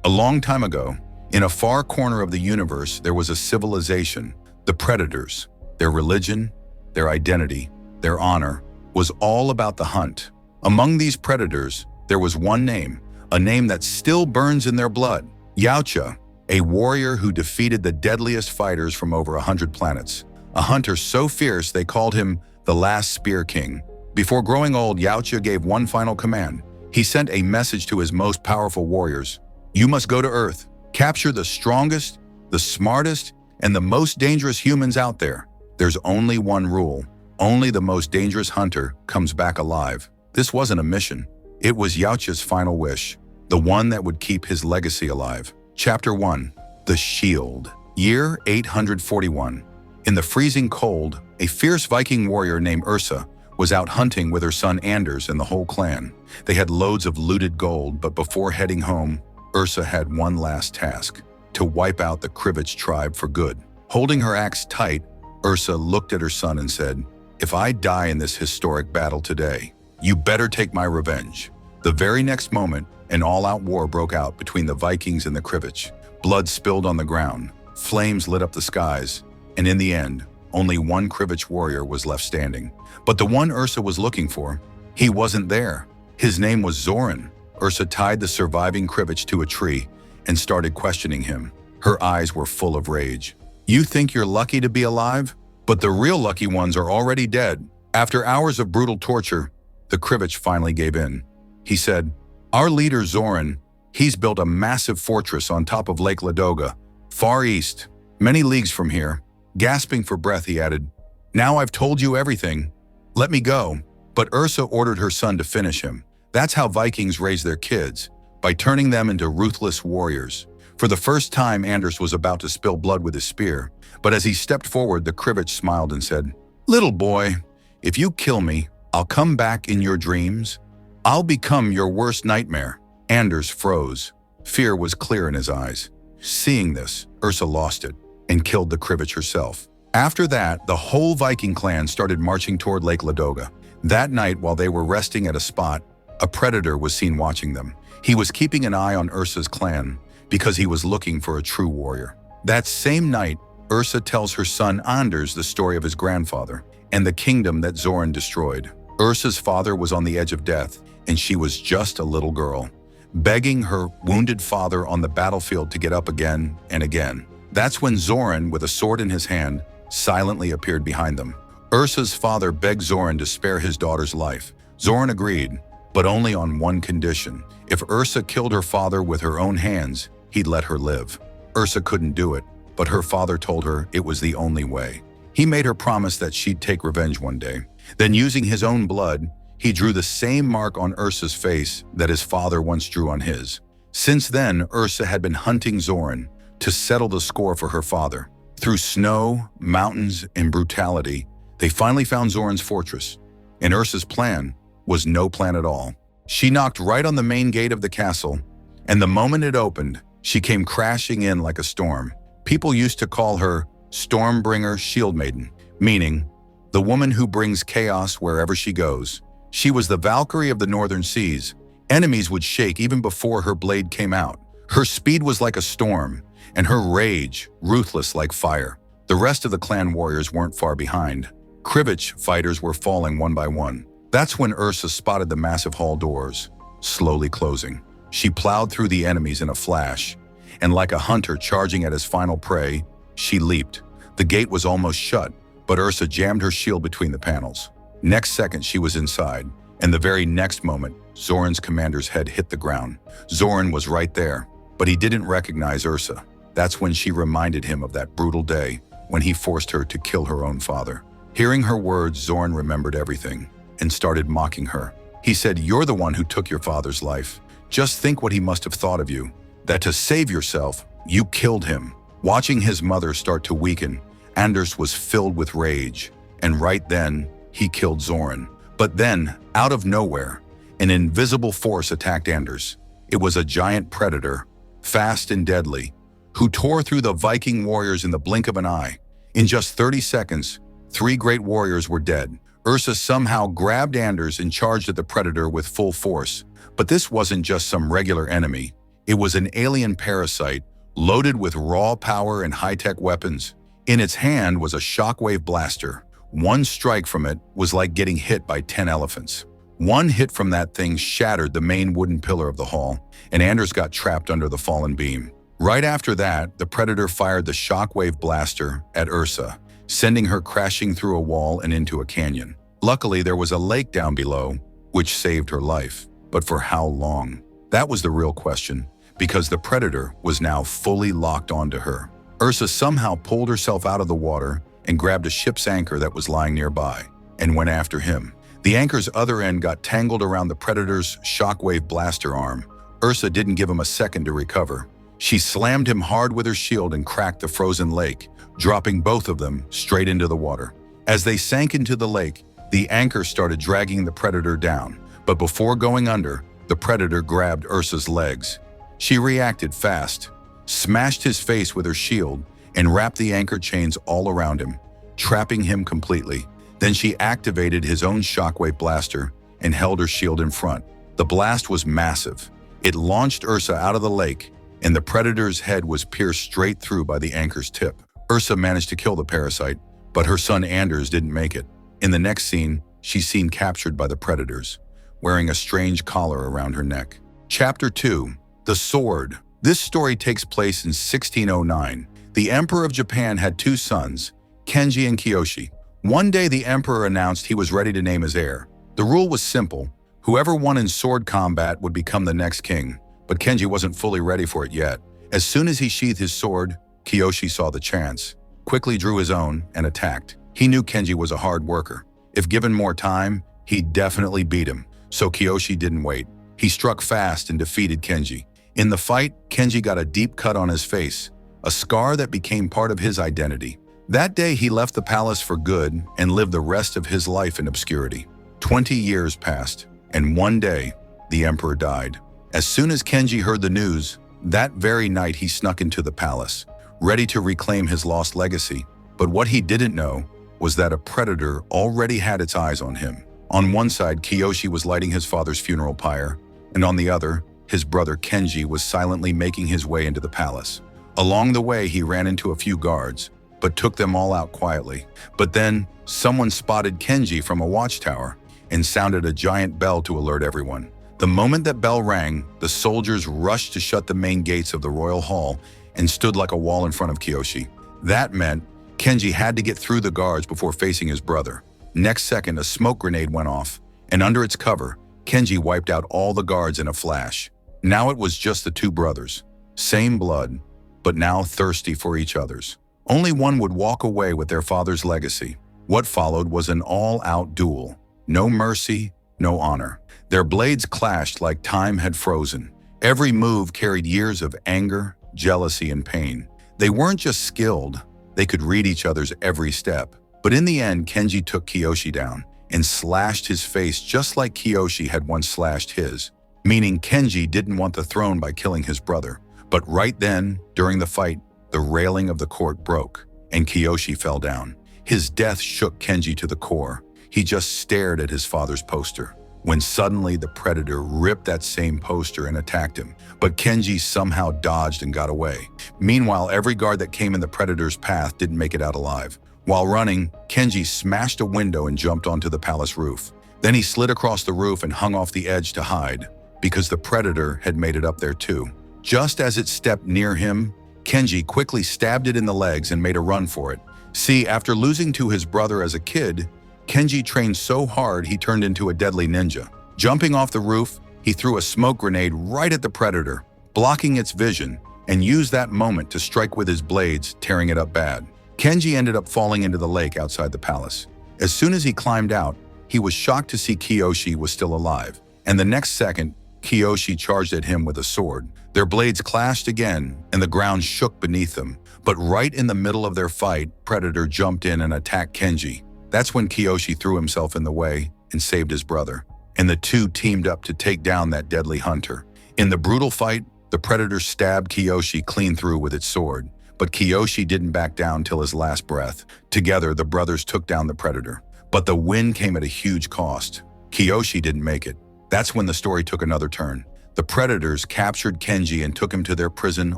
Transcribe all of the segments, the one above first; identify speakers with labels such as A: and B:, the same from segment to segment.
A: A long time ago, in a far corner of the universe, there was a civilization, the Predators. Their religion, their identity, their honor was all about the hunt. Among these predators, there was one name, a name that still burns in their blood, Yautja, a warrior who defeated the deadliest fighters from over 100 planets. A hunter so fierce they called him the Last Spear King. Before growing old, Yautja gave one final command. He sent a message to his most powerful warriors. You must go to Earth, capture the strongest, the smartest, and the most dangerous humans out there. There's only one rule. Only the most dangerous hunter comes back alive. This wasn't a mission. It was Yautja's final wish, the one that would keep his legacy alive. Chapter 1. The Shield. Year 841. In the freezing cold, a fierce Viking warrior named Ursa was out hunting with her son Anders and the whole clan. They had loads of looted gold, but before heading home, Ursa had one last task: to wipe out the Krivich tribe for good. Holding her axe tight, Ursa looked at her son and said, "If I die in this historic battle today, you better take my revenge." The very next moment, an all-out war broke out between the Vikings and the Krivich. Blood spilled on the ground, flames lit up the skies, and in the end, only one Krivich warrior was left standing. But the one Ursa was looking for, he wasn't there. His name was Zoran. Ursa tied the surviving Krivich to a tree and started questioning him. Her eyes were full of rage. "You think you're lucky to be alive? But the real lucky ones are already dead." After hours of brutal torture, the Krivich finally gave in. He said, "Our leader Zoran, he's built a massive fortress on top of Lake Ladoga, far east, many leagues from here." Gasping for breath, he added, "Now I've told you everything. Let me go." But Ursa ordered her son to finish him. That's how Vikings raise their kids, by turning them into ruthless warriors. For the first time, Anders was about to spill blood with his spear, but as he stepped forward, the Krivich smiled and said, "Little boy, if you kill me, I'll come back in your dreams. I'll become your worst nightmare." Anders froze. Fear was clear in his eyes. Seeing this, Ursa lost it and killed the Krivich herself. After that, the whole Viking clan started marching toward Lake Ladoga. That night, while they were resting at a spot, a predator was seen watching them. He was keeping an eye on Ursa's clan because he was looking for a true warrior. That same night, Ursa tells her son Anders the story of his grandfather and the kingdom that Zoran destroyed. Ursa's father was on the edge of death, and she was just a little girl, begging her wounded father on the battlefield to get up again and again. That's when Zoran, with a sword in his hand, silently appeared behind them. Ursa's father begged Zoran to spare his daughter's life. Zoran agreed, but only on one condition. If Ursa killed her father with her own hands, he'd let her live. Ursa couldn't do it, but her father told her it was the only way. He made her promise that she'd take revenge one day. Then, using his own blood, he drew the same mark on Ursa's face that his father once drew on his. Since then, Ursa had been hunting Zoran to settle the score for her father. Through snow, mountains, and brutality, they finally found Zoran's fortress. And Ursa's plan was no plan at all. She knocked right on the main gate of the castle, and the moment it opened, she came crashing in like a storm. People used to call her Stormbringer Shield Maiden, meaning the woman who brings chaos wherever she goes. She was the Valkyrie of the Northern Seas. Enemies would shake even before her blade came out. Her speed was like a storm, and her rage ruthless like fire. The rest of the clan warriors weren't far behind. Krivich fighters were falling one by one. That's when Ursa spotted the massive hall doors, slowly closing. She plowed through the enemies in a flash, and like a hunter charging at his final prey, she leaped. The gate was almost shut, but Ursa jammed her shield between the panels. Next second, she was inside, and the very next moment, Zoran's commander's head hit the ground. Zoran was right there, but he didn't recognize Ursa. That's when she reminded him of that brutal day when he forced her to kill her own father. Hearing her words, Zoran remembered everything and started mocking her. He said, "You're the one who took your father's life. Just think what he must have thought of you, that to save yourself, you killed him." Watching his mother start to weaken, Anders was filled with rage, and right then, he killed Zoran. But then, out of nowhere, an invisible force attacked Anders. It was a giant predator, fast and deadly, who tore through the Viking warriors in the blink of an eye. In just 30 seconds, 3 great warriors were dead. Ursa somehow grabbed Anders and charged at the predator with full force. But this wasn't just some regular enemy. It was an alien parasite loaded with raw power and high-tech weapons. In its hand was a shockwave blaster. One strike from it was like getting hit by 10 elephants. One hit from that thing shattered the main wooden pillar of the hall, and Anders got trapped under the fallen beam. Right after that, the Predator fired the shockwave blaster at Ursa, sending her crashing through a wall and into a canyon. Luckily, there was a lake down below, which saved her life. But for how long? That was the real question, because the Predator was now fully locked onto her. Ursa somehow pulled herself out of the water and grabbed a ship's anchor that was lying nearby, and went after him. The anchor's other end got tangled around the Predator's shockwave blaster arm. Ursa didn't give him a second to recover. She slammed him hard with her shield and cracked the frozen lake, dropping both of them straight into the water. As they sank into the lake, the anchor started dragging the Predator down, but before going under, the Predator grabbed Ursa's legs. She reacted fast, smashed his face with her shield, and wrapped the anchor chains all around him, trapping him completely. Then she activated his own shockwave blaster and held her shield in front. The blast was massive. It launched Ursa out of the lake, and the Predator's head was pierced straight through by the anchor's tip. Ursa managed to kill the parasite, but her son Anders didn't make it. In the next scene, she's seen captured by the Predators, wearing a strange collar around her neck. Chapter 2. The Sword. This story takes place in 1609. The Emperor of Japan had two sons, Kenji and Kiyoshi. One day the Emperor announced he was ready to name his heir. The rule was simple. Whoever won in sword combat would become the next king, but Kenji wasn't fully ready for it yet. As soon as he sheathed his sword, Kiyoshi saw the chance, quickly drew his own, and attacked. He knew Kenji was a hard worker. If given more time, he'd definitely beat him, so Kiyoshi didn't wait. He struck fast and defeated Kenji. In the fight, Kenji got a deep cut on his face, a scar that became part of his identity. That day, he left the palace for good and lived the rest of his life in obscurity. 20 years passed, and one day, the emperor died. As soon as Kenji heard the news, that very night he snuck into the palace, ready to reclaim his lost legacy. But what he didn't know was that a Predator already had its eyes on him. On one side, Kiyoshi was lighting his father's funeral pyre, and on the other, his brother Kenji was silently making his way into the palace. Along the way, he ran into a few guards, but took them all out quietly. But then, someone spotted Kenji from a watchtower and sounded a giant bell to alert everyone. The moment that bell rang, the soldiers rushed to shut the main gates of the royal hall and stood like a wall in front of Kiyoshi. That meant Kenji had to get through the guards before facing his brother. Next second, a smoke grenade went off, and under its cover, Kenji wiped out all the guards in a flash. Now it was just the two brothers. Same blood, but now thirsty for each other's. Only one would walk away with their father's legacy. What followed was an all-out duel. No mercy, no honor. Their blades clashed like time had frozen. Every move carried years of anger, jealousy, and pain. They weren't just skilled, they could read each other's every step. But in the end, Kenji took Kiyoshi down and slashed his face just like Kiyoshi had once slashed his, meaning Kenji didn't want the throne by killing his brother. But right then, during the fight, the railing of the court broke, and Kiyoshi fell down. His death shook Kenji to the core. He just stared at his father's poster, when suddenly the Predator ripped that same poster and attacked him. But Kenji somehow dodged and got away. Meanwhile, every guard that came in the Predator's path didn't make it out alive. While running, Kenji smashed a window and jumped onto the palace roof. Then he slid across the roof and hung off the edge to hide, because the Predator had made it up there too. Just as it stepped near him, Kenji quickly stabbed it in the legs and made a run for it. See, after losing to his brother as a kid, Kenji trained so hard he turned into a deadly ninja. Jumping off the roof, he threw a smoke grenade right at the Predator, blocking its vision, and used that moment to strike with his blades, tearing it up bad. Kenji ended up falling into the lake outside the palace. As soon as he climbed out, he was shocked to see Kiyoshi was still alive, and the next second, Kiyoshi charged at him with a sword. Their blades clashed again, and the ground shook beneath them. But right in the middle of their fight, Predator jumped in and attacked Kenji. That's when Kiyoshi threw himself in the way and saved his brother, and the two teamed up to take down that deadly hunter. In the brutal fight, the Predator stabbed Kiyoshi clean through with its sword, but Kiyoshi didn't back down till his last breath. Together, the brothers took down the Predator. But the win came at a huge cost. Kiyoshi didn't make it. That's when the story took another turn. The Predators captured Kenji and took him to their prison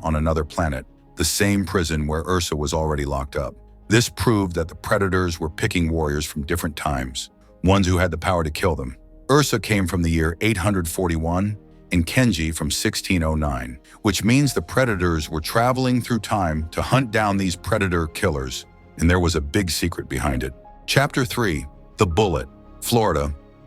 A: on another planet, the same prison where Ursa was already locked up. This proved that the Predators were picking warriors from different times, ones who had the power to kill them. Ursa came from the year 841 and Kenji from 1609, which means the Predators were traveling through time to hunt down these Predator killers, and there was a big secret behind it. Chapter 3. The Bullet, Florida,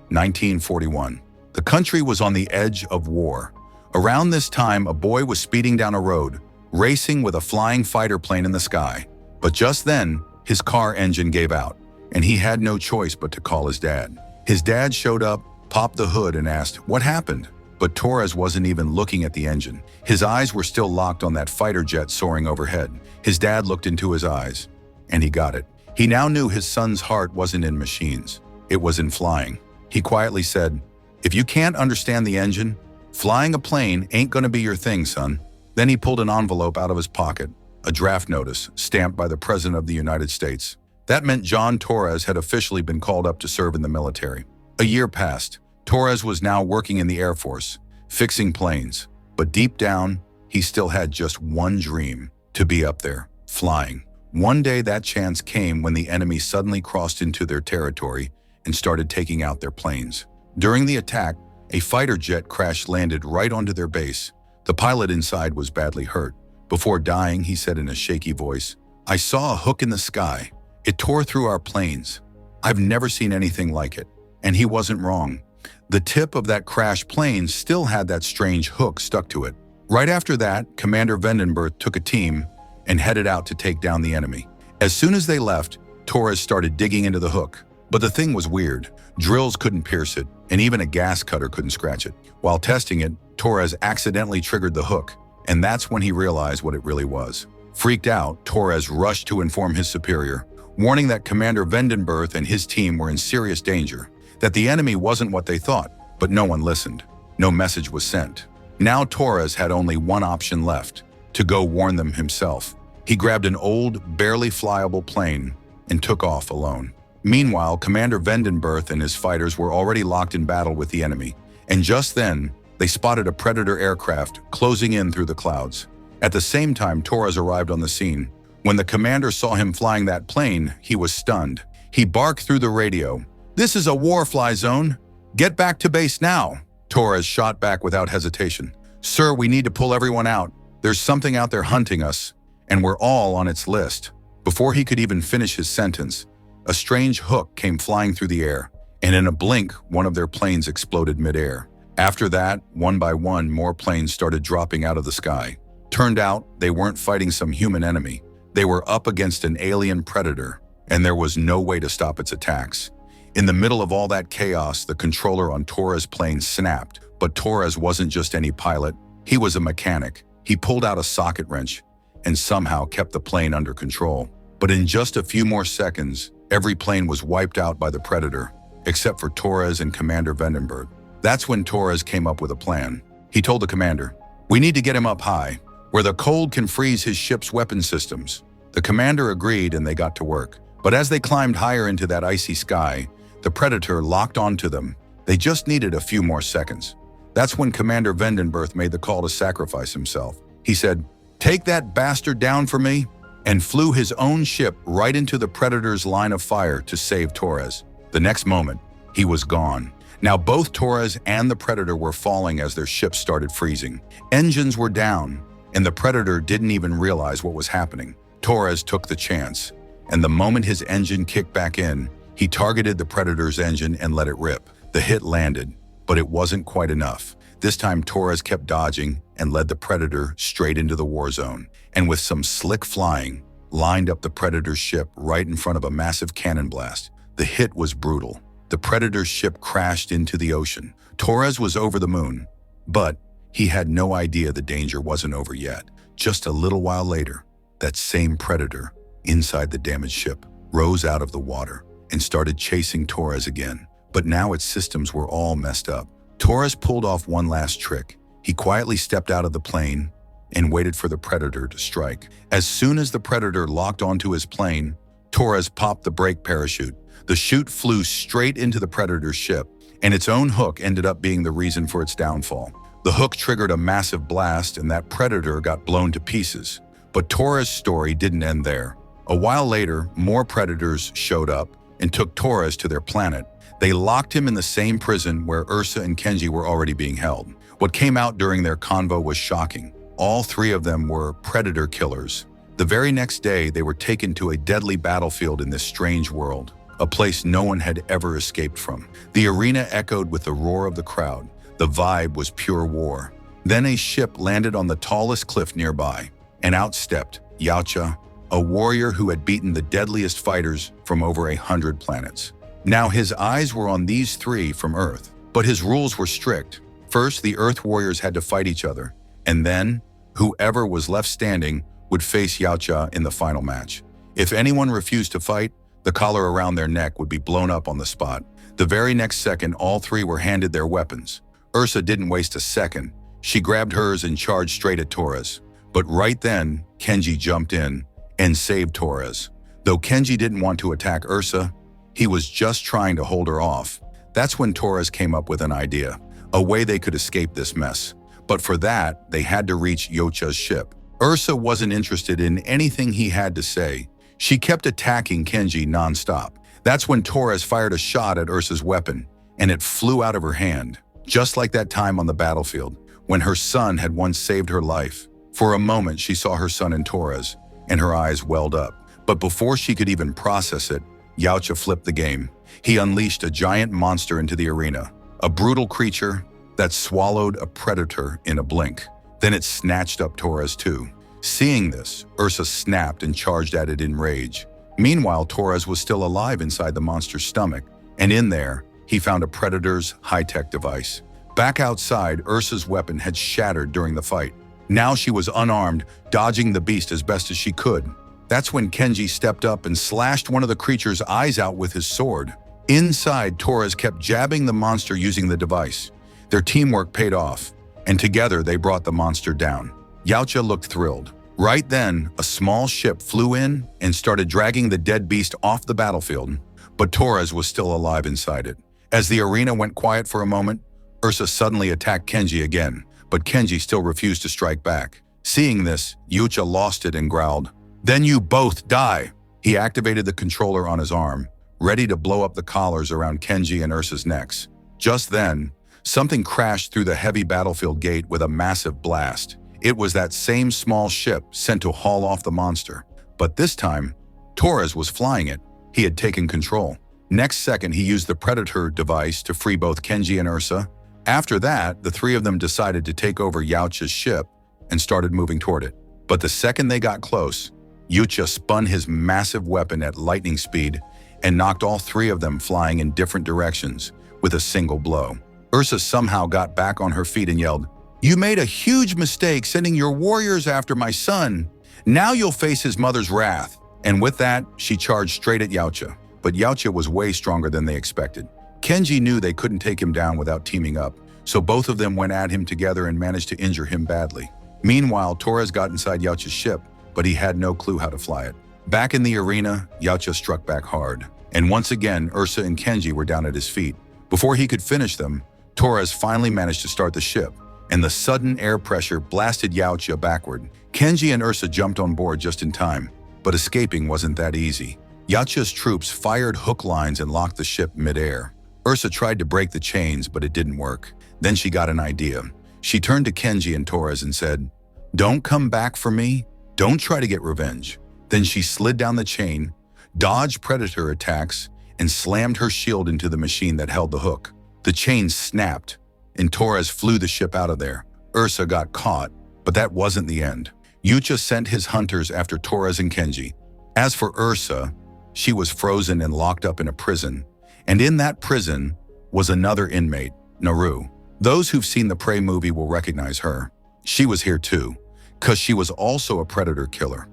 A: 1941. The country was on the edge of war. Around this time, a boy was speeding down a road, racing with a flying fighter plane in the sky. But just then, his car engine gave out, and he had no choice but to call his dad. His dad showed up, popped the hood, and asked, "What happened?" But Torres wasn't even looking at the engine. His eyes were still locked on that fighter jet soaring overhead. His dad looked into his eyes, and he got it. He now knew his son's heart wasn't in machines. It was in flying. He quietly said, "If you can't understand the engine, flying a plane ain't gonna be your thing, son." Then he pulled an envelope out of his pocket, a draft notice stamped by the President of the United States. That meant John Torres had officially been called up to serve in the military. A year passed. Torres was now working in the Air Force, fixing planes. But deep down, he still had just one dream: to be up there, flying. One day that chance came when the enemy suddenly crossed into their territory and started taking out their planes. During the attack, a fighter jet crash-landed right onto their base. The pilot inside was badly hurt. Before dying, he said in a shaky voice, "I saw a hook in the sky. It tore through our planes. I've never seen anything like it." And he wasn't wrong. The tip of that crashed plane still had that strange hook stuck to it. Right after that, Commander Vandenberg took a team and headed out to take down the enemy. As soon as they left, Torres started digging into the hook. But the thing was weird. Drills couldn't pierce it, and even a gas cutter couldn't scratch it. While testing it, Torres accidentally triggered the hook, and that's when he realized what it really was. Freaked out, Torres rushed to inform his superior, warning that Commander Vandenberg and his team were in serious danger, that the enemy wasn't what they thought. But no one listened. No message was sent. Now Torres had only one option left: to go warn them himself. He grabbed an old, barely flyable plane and took off alone. Meanwhile, Commander Vandenberg and his fighters were already locked in battle with the enemy, and just then, they spotted a Predator aircraft closing in through the clouds. At the same time, Torres arrived on the scene. When the commander saw him flying that plane, he was stunned. He barked through the radio, "This is a war-fly zone. Get back to base now." Torres shot back without hesitation, "Sir, we need to pull everyone out. There's something out there hunting us, and we're all on its list." Before he could even finish his sentence, a strange hook came flying through the air, and in a blink, one of their planes exploded midair. After that, one by one, more planes started dropping out of the sky. Turned out, they weren't fighting some human enemy. They were up against an alien predator, and there was no way to stop its attacks. In the middle of all that chaos, the controller on Torres' plane snapped. But Torres wasn't just any pilot. He was a mechanic. He pulled out a socket wrench and somehow kept the plane under control. But in just a few more seconds, every plane was wiped out by the predator, except for Torres and Commander Vandenberg. That's when Torres came up with a plan. He told the commander, "We need to get him up high, where the cold can freeze his ship's weapon systems." The commander agreed and they got to work. But as they climbed higher into that icy sky, the predator locked onto them. They just needed a few more seconds. That's when Commander Vandenberg made the call to sacrifice himself. He said, "Take that bastard down for me," and flew his own ship right into the predator's line of fire to save Torres. The next moment, he was gone. Now both Torres and the predator were falling as their ships started freezing. Engines were down, and the predator didn't even realize what was happening. Torres took the chance, and the moment his engine kicked back in, he targeted the predator's engine and let it rip. The hit landed, but it wasn't quite enough. This time Torres kept dodging and led the predator straight into the war zone, and with some slick flying, lined up the predator's ship right in front of a massive cannon blast. The hit was brutal. The predator's ship crashed into the ocean. Torres was over the moon, but he had no idea the danger wasn't over yet. Just a little while later, that same predator, inside the damaged ship, rose out of the water and started chasing Torres again. But now its systems were all messed up. Torres pulled off one last trick. He quietly stepped out of the plane and waited for the predator to strike. As soon as the predator locked onto his plane, Torres popped the brake parachute. The chute flew straight into the predator's ship, and its own hook ended up being the reason for its downfall. The hook triggered a massive blast and that predator got blown to pieces. But Torres' story didn't end there. A while later, more predators showed up and took Torres to their planet. They locked him in the same prison where Ursa and Kenji were already being held. What came out during their convo was shocking. All three of them were predator killers. The very next day, they were taken to a deadly battlefield in this strange world, a place no one had ever escaped from. The arena echoed with the roar of the crowd. The vibe was pure war. Then a ship landed on the tallest cliff nearby, and out stepped Yautja, a warrior who had beaten the deadliest fighters from over 100 planets. Now his eyes were on these three from Earth, but his rules were strict. First, the Earth warriors had to fight each other, and then whoever was left standing would face Yautja in the final match. If anyone refused to fight, the collar around their neck would be blown up on the spot. The very next second, all three were handed their weapons. Ursa didn't waste a second. She grabbed hers and charged straight at Torres. But right then, Kenji jumped in and saved Torres. Though Kenji didn't want to attack Ursa, he was just trying to hold her off. That's when Torres came up with an idea, a way they could escape this mess. But for that, they had to reach Yautja's ship. Ursa wasn't interested in anything he had to say. She kept attacking Kenji nonstop. That's when Torres fired a shot at Ursa's weapon, and it flew out of her hand. Just like that time on the battlefield, when her son had once saved her life. For a moment, she saw her son in Torres, and her eyes welled up. But before she could even process it, Yautja flipped the game. He unleashed a giant monster into the arena, a brutal creature that swallowed a predator in a blink. Then it snatched up Torres too. Seeing this, Ursa snapped and charged at it in rage. Meanwhile, Torres was still alive inside the monster's stomach, and in there, he found a predator's high-tech device. Back outside, Ursa's weapon had shattered during the fight. Now she was unarmed, dodging the beast as best as she could. That's when Kenji stepped up and slashed one of the creature's eyes out with his sword. Inside, Torres kept jabbing the monster using the device. Their teamwork paid off, and together they brought the monster down. Yautja looked thrilled. Right then, a small ship flew in and started dragging the dead beast off the battlefield, but Torres was still alive inside it. As the arena went quiet for a moment, Ursa suddenly attacked Kenji again, but Kenji still refused to strike back. Seeing this, Yautja lost it and growled, "Then you both die!" He activated the controller on his arm, ready to blow up the collars around Kenji and Ursa's necks. Just then, something crashed through the heavy battlefield gate with a massive blast. It was that same small ship sent to haul off the monster. But this time, Torres was flying it. He had taken control. Next second, he used the Predator device to free both Kenji and Ursa. After that, the three of them decided to take over Yautja's ship and started moving toward it. But the second they got close, Yautja spun his massive weapon at lightning speed and knocked all three of them flying in different directions with a single blow. Ursa somehow got back on her feet and yelled, "You made a huge mistake sending your warriors after my son. Now you'll face his mother's wrath." And with that, she charged straight at Yautja. But Yautja was way stronger than they expected. Kenji knew they couldn't take him down without teaming up, so both of them went at him together and managed to injure him badly. Meanwhile, Torres got inside Yautja's ship, but he had no clue how to fly it. Back in the arena, Yautja struck back hard. And once again, Ursa and Kenji were down at his feet. Before he could finish them, Torres finally managed to start the ship, and the sudden air pressure blasted Yautja backward. Kenji and Ursa jumped on board just in time, but escaping wasn't that easy. Yautja's troops fired hook lines and locked the ship midair. Ursa tried to break the chains, but it didn't work. Then she got an idea. She turned to Kenji and Torres and said, "Don't come back for me. Don't try to get revenge." Then she slid down the chain, dodged predator attacks, and slammed her shield into the machine that held the hook. The chain snapped, and Torres flew the ship out of there. Ursa got caught, but that wasn't the end. Yautja sent his hunters after Torres and Kenji. As for Ursa, she was frozen and locked up in a prison. And in that prison was another inmate, Naru. Those who've seen the Prey movie will recognize her. She was here too, 'cause she was also a predator killer.